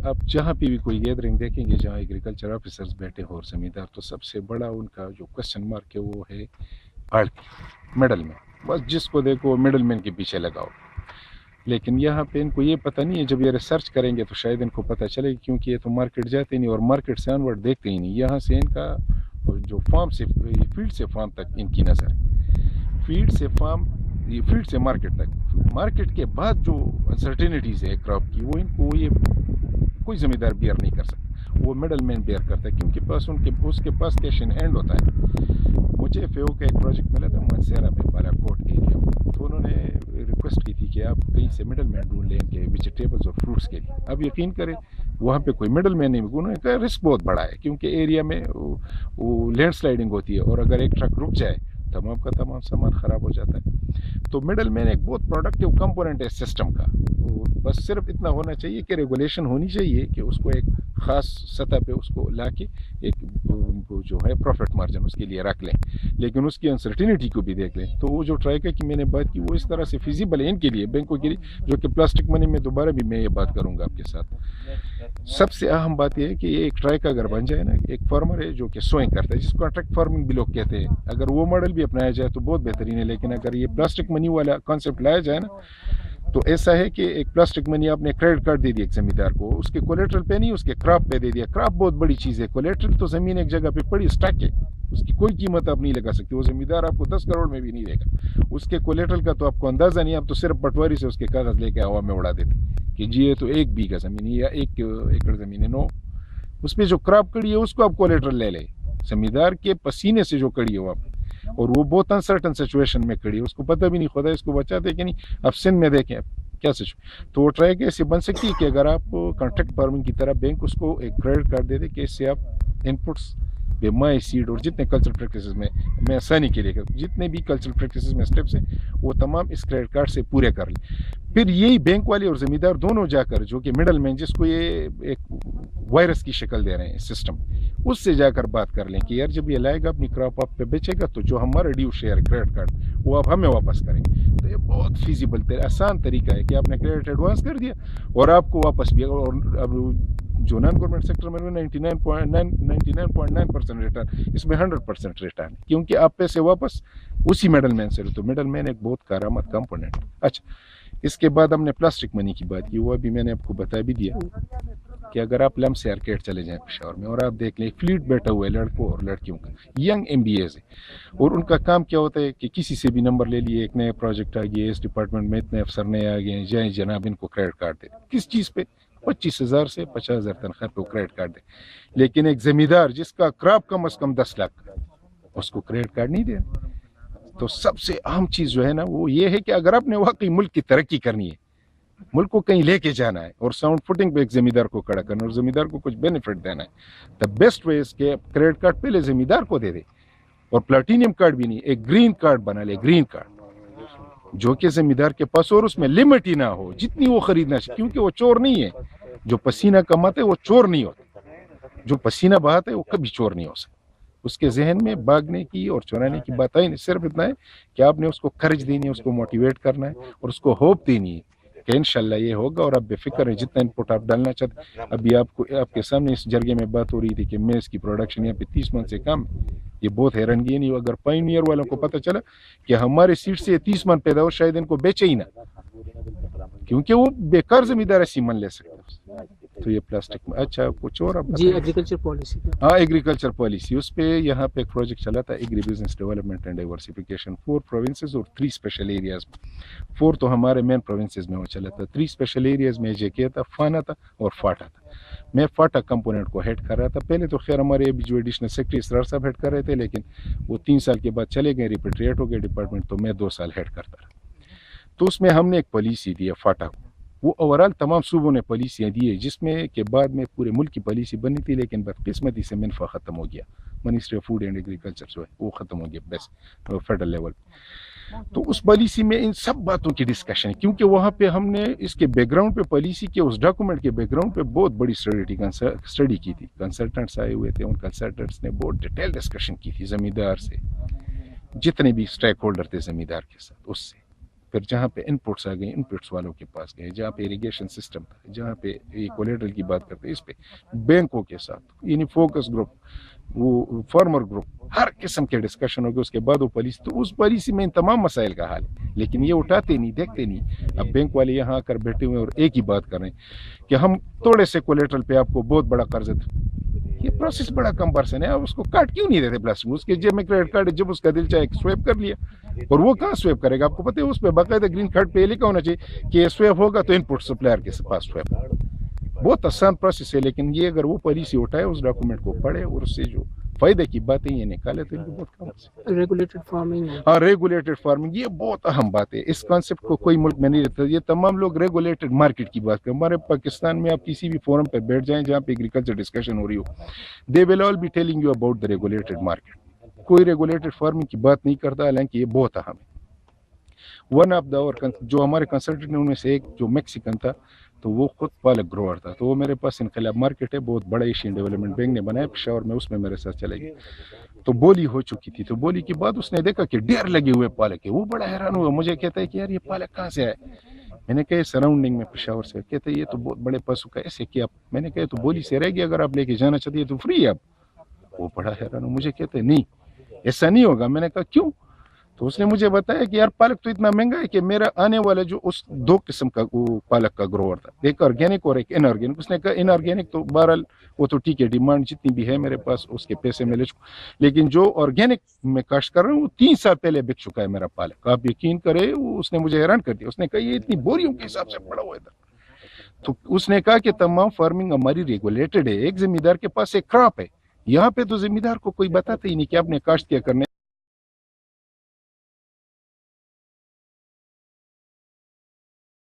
आप जहाँ पे भी कोई गैदरिंग देखेंगे जहाँ एग्रीकल्चर ऑफिसर्स बैठे हो और ज़मींदार, तो सबसे बड़ा उनका जो क्वेश्चन मार्क है वो है आड़ती, मिडल मैन। बस जिसको देखो मिडल मैन के पीछे लगाओ। लेकिन यहाँ पे इनको ये पता नहीं है, जब ये रिसर्च करेंगे तो शायद इनको पता चलेगा, क्योंकि ये तो मार्केट जाते नहीं और मार्केट से ऑनवर्ड देखते ही नहीं। यहाँ से इनका जो फार्म से फील्ड से फार्म तक इनकी नज़र है, फील्ड से फार्म, ये फील्ड से मार्केट तक। मार्केट के बाद जो अनसर्टेनिटीज़ है क्रॉप की, वो इनको ये कोई ज़मींदार बेयर नहीं कर सकता, वो मिडल मैन बेयर करता है, क्योंकि पास उसके पास कैश इन हैंड होता है। मुझे फेओ का एक प्रोजेक्ट मिला था मंसेरा में, बालाकोट एरिया में, तो उन्होंने रिक्वेस्ट की थी कि आप कहीं से मिडल मैन ढूंढ लें के वेजिटेबल्स और फ्रूट्स के लिए। अब यकीन करें वहाँ पे कोई मिडल मैन नहीं, उन्होंने कहा रिस्क बहुत बड़ा है, क्योंकि एरिया में वो लैंड स्लाइडिंग होती है और अगर एक ट्रक रुक जाए तमाम का तमाम सामान ख़राब हो जाता है। तो मिडल मैन एक बहुत प्रोडक्टिव कंपोनेंट है सिस्टम का। बस सिर्फ इतना होना चाहिए कि रेगुलेशन होनी चाहिए कि उसको एक ख़ास सतह पे उसको लाके एक जो है प्रॉफिट मार्जिन उसके लिए रख लें, लेकिन उसकी अनसर्टिनिटी को भी देख लें। तो वो जो ट्राइका की मैंने बात की वो इस तरह से फिजिबल है इनके लिए, बैंकों के लिए, जो कि प्लास्टिक मनी में दोबारा भी मैं ये बात करूँगा आपके साथ। सबसे अहम बात यह है कि ये एक ट्राइका अगर बन जाए ना, एक फार्मर है जो कि सोइंग करता है, जिसको कॉन्ट्रैक्ट फार्मिंग भी लोग कहते हैं, अगर वो मॉडल भी अपनाया जाए तो बहुत बेहतरीन है। लेकिन अगर ये प्लास्टिक मनी वाला कॉन्सेप्ट लाया जाए ना, तो ऐसा है कि एक प्लास्टिक मनी आपने क्रेडिट कार्ड दे दिया एक जमींदार को, उसके कोलेट्रल पे नहीं, उसके क्रॉप पे दे दिया। क्रॉप बहुत बड़ी चीज़ है, कोलेट्रल तो ज़मीन एक जगह पे पड़ी स्टक है, उसकी कोई कीमत आप नहीं लगा सकते। वो जमींदार आपको 10 करोड़ में भी नहीं देगा, उसके कोलेट्रल का तो आपको अंदाज़ा नहीं। आप तो सिर्फ पटवारी से उसके कागज़ लेके हवा में उड़ा देते कि जी ये तो 1 बीघा ज़मीन है या 1 एकड़ ज़मीन है। नो, उस पर जो क्रॉप कड़ी है उसको आप कोलेट्रल ले ले, जमींदार के पसीने से जो कड़ी है वहाँ पे, और वो बहुत अनसर्टन सिचुएशन में खड़ी है, उसको पता भी नहीं खुदा इसको बचाते कि नहीं। अब सिंध में देखें क्या सिचुएशन, तो वो ट्राई ऐसे बन सकती है कि अगर आप कॉन्ट्रैक्ट फार्मिंग की तरह बैंक उसको एक क्रेडिट कार्ड दे दे कि इससे आप इनपुट्स माई सीड और जितने कल्चरल प्रैक्टिसेस में, मैं आसानी के लिए जितने भी कल्चरल प्रैक्टिसेस में स्टेप्स हैं वो तमाम इस क्रेडिट कार्ड से पूरे कर लें। फिर यही बैंक वाले और ज़मींदार दोनों जाकर, जो कि मिडल मैन, जिसको ये एक वायरस की शक्ल दे रहे हैं सिस्टम, उससे जाकर बात कर लें कि यार जब ये लाएगा अपनी क्रॉप आप पे बेचेगा तो जो हमारा ड्यू शेयर क्रेडिट कार्ड वो आप हमें वापस करेंगे। तो ये बहुत फिजिबल आसान तरीका है कि आपने क्रेडिट एडवांस कर दिया और आपको वापस भी। और अब जो नॉन गवर्नमेंट सेक्टर में 99.9% रिटर्न, इसमें 100% रिटर्न, क्योंकि आप पैसे वापस उसी मिडल मैन से। तो मिडल मैन एक बहुत कारामद कंपोनेंट। अच्छा, इसके बाद हमने प्लास्टिक मनी की बात की, वो अभी मैंने आपको बता भी दिया कि अगर आप लम्ब से आर्केड चले जाएं पेशावर में और आप देख लें फ्लीट बैठा हुआ है लड़कों और लड़कियों का, यंग MBAs है, और उनका काम क्या होता है कि किसी से भी नंबर ले लिए, एक नया प्रोजेक्ट आ गया, इस डिपार्टमेंट में इतने अफसर नए आ गए, जाए जनाब इनको क्रेडिट कार्ड दे। किस चीज़ पे? 25,000 से 50,000 तनख्वाह पे क्रेडिट कार्ड दे। लेकिन एक जमींदार जिसका क्रॉप कम से कम 10 लाख, उसको क्रेडिट कार्ड नहीं देना। तो सबसे अहम चीज़ जो है ना वो ये है कि अगर आपने वाकई मुल्क की तरक्की करनी है, मुल्क को कहीं लेके जाना है और साउंड फुटिंग पे एक जमींदार को खड़ा करना और जमींदार को कुछ बेनिफिट देना है, द बेस्ट वे इसके क्रेडिट कार्ड पहले जमींदार को दे दे, और प्लेटिनियम कार्ड भी नहीं, एक ग्रीन कार्ड बना ले, ग्रीन कार्ड जो कि जमींदार के पास, और उसमें लिमिट ही ना हो जितनी वो खरीदना चाहिए, क्योंकि वो चोर नहीं है। जो पसीना कमाते वो चोर नहीं होते, जो पसीना बहाते वो कभी चोर नहीं हो सकते। उसके जहन में भागने की और चुराने की बात आई नहीं, सिर्फ इतना है कि आपने उसको खर्च देनी है, उसको मोटिवेट करना है और उसको होप देनी है कि इंशाल्लाह ये होगा। और आप बेफिक्र है, जितना इनपुट आप डालना चाहते। अभी आपके सामने इस जरगे में बात हो रही थी कि मेज़ की प्रोडक्शन यहाँ पे 30 मन से कम, ये बहुत हैरानगी नहीं। अगर पायनियर वालों को पता चला कि हमारे सीट से 30 मन पैदा हो, शायद इनको बेचे ही ना, क्योंकि वो बेकार जमींदार ऐसी मन ले सकते हैं। तो ये प्लास्टिक में। अच्छा, कुछ और आप जी, एग्रीकल्चर पॉलिसी। हाँ, एग्रीकल्चर पॉलिसी, उस पे यहाँ पे एक प्रोजेक्ट चला था, agri business development and diversification, 4 provinces और 3 स्पेशल एरियाज में। 4 तो हमारे मेन प्रोविंसेस में वो चला था, 3 स्पेशल एरियाज में जेके था, फाना था और फाटा था। मैं फाटा कंपोनेंट को हेड कर रहा था। पहले तो खैर हमारे अभी जो एडिशनल सेक्रेटरी इसरार साहब हेड कर रहे थे, लेकिन वो 3 साल के बाद चले गए, रिपेट्रिएट हो गए डिपार्टमेंट, तो मैं 2 साल हेड करता रहा। तो उसमें हमने एक पॉलिसी दी है फाटा को, वो ओवरऑल तमाम सूबों ने पॉलिसियाँ दी है, जिसमें के बाद में पूरे मुल्क की पॉलिसी बनी थी, लेकिन बदकिस्मती से मिनफा ख़त्म हो गया। Ministry of food and agriculture जो है वो ख़त्म हो गया बेस्ट फेडरल लेवल। तो उस पॉलिसी में इन सब बातों की डिस्कशन है, क्योंकि वहाँ पे हमने इसके बैकग्राउंड पे, पॉलिसी के उस डॉक्यूमेंट के बैकग्राउंड पे बहुत बड़ी स्टडी की थी। कंसल्टेंट्स आए हुए थे, उन कंसल्टेंट्स ने बहुत डिटेल डिस्कशन की थी ज़मींदार से, जितने भी स्टेक होल्डर थे ज़मींदार के साथ, उससे پھر جہاں پہ انپٹس آ گئے انپٹس والوں کے پاس گئے, جہاں پہ اریگیشن سسٹم تھا, جہاں پہ یہ کولیٹرل کی بات کرتے ہیں, اس پہ بینکوں کے ساتھ یعنی فوکس گروپ, وہ فارمر گروپ, ہر قسم کے ڈسکشن ہو گئے. اس کے بعد وہ پالیسی, تو اس پالیسی میں ان تمام مسائل کا حل ہے, لیکن یہ اٹھاتے نہیں, دیکھتے نہیں. اب بینک والے یہاں آ کر بیٹھے ہوئے اور ایک ہی بات کر رہے ہیں کہ ہم تھوڑے سے کولیٹرل پہ آپ کو بہت بڑا قرض ہے. یہ پروسیس بڑا کمپرسن ہے, اس کو کاٹ کیوں نہیں دیتے پلس اس کے جیب میں کریڈٹ کارڈ, جب اس کا دل چاہے سویپ کر لیا. اور وہ کہاں سویپ کرے گا, آپ کو پتہ ہے اس پہ باقاعدہ گرین کارڈ پہ لکھا ہونا چاہیے کہ سویپ ہوگا تو ان پٹ سپلائر کے پاس سویپ. بہت آسان پروسیس ہے, لیکن یہ اگر وہ پالیسی اٹھائے, اس ڈاکومنٹ کو پڑھے اور اس سے جو فائدے کی باتیں یہ نکالے تو ان کو بہت کم ہے. ریگولیٹڈ فارمنگ, ہاں ریگولیٹڈ فارمنگ یہ بہت اہم بات ہے. اس کانسیپٹ کو کوئی ملک میں نہیں رہتا. یہ تمام لوگ ریگولیٹڈ مارکیٹ کی بات کریں. ہمارے پاکستان میں آپ کسی بھی فورم پہ بیٹھ جائیں جہاں پہ ایگریکلچر ڈسکشن ہو رہی ہو, they will all be telling you about the regulated market. کوئی ریگولیٹڈ فارمنگ کی بات نہیں کرتا, حالانکہ یہ بہت اہم ہے. ون آف دا جو ہمارے کنسلٹنٹ ان میں سے ایک جو میکسیکن تھا, تو وہ خود پالک گروور تھا. تو وہ میرے پاس انقلاب مارکیٹ ہے, بہت بڑا ایشین ڈیولپمنٹ بینک نے بنایا پشاور میں, اس میں میرے ساتھ چلے گی. تو بولی ہو چکی تھی, تو بولی کے بعد اس نے دیکھا کہ ڈیر لگے ہوئے پالک ہے. وہ بڑا حیران ہوا, مجھے کہتا ہے کہ یار یہ پالک کہاں سے آئے. میں نے کہا سراؤنڈنگ میں پشاور سے. کہتے ہیں یہ تو بہت بڑے پسو کا ایسے کیا. میں نے کہا تو بولی سے رہ گی, اگر آپ لے کے جانا چاہتے ہیں تو فری ہے. آپ وہ بڑا حیران ہو, مجھے کہتے نہیں ایسا نہیں ہوگا. میں نے کہا کیوں. تو اس نے مجھے بتایا کہ یار پالک تو اتنا مہنگا ہے کہ میرا آنے والا جو اس دو قسم کا پالک کا گروور تھا, ایک آرگینک اور ایک ان آرگینک. اس نے کہا ان آرگینک تو بہرحال وہ تو ٹھیک ہے, ڈیمانڈ جتنی بھی ہے میرے پاس اس کے پیسے میں لے چکا, لیکن جو آرگینک میں کاشت کر رہا ہوں وہ 3 سال پہلے بک چکا ہے میرا پالک. آپ یقین کرے, اس نے مجھے حیران کر دیا. اس نے کہا یہ اتنی بوریوں کے حساب سے پڑا ہوا ہے. تو اس نے کہا کہ تمام فارمنگ ہماری ریگولیٹڈ ہے. ایک زمیندار کے پاس ایک کراپ ہے, یہاں پہ تو زمیندار کو کوئی بتاتا ہی نہیں کہ آپ نے کاشت کیا کرنے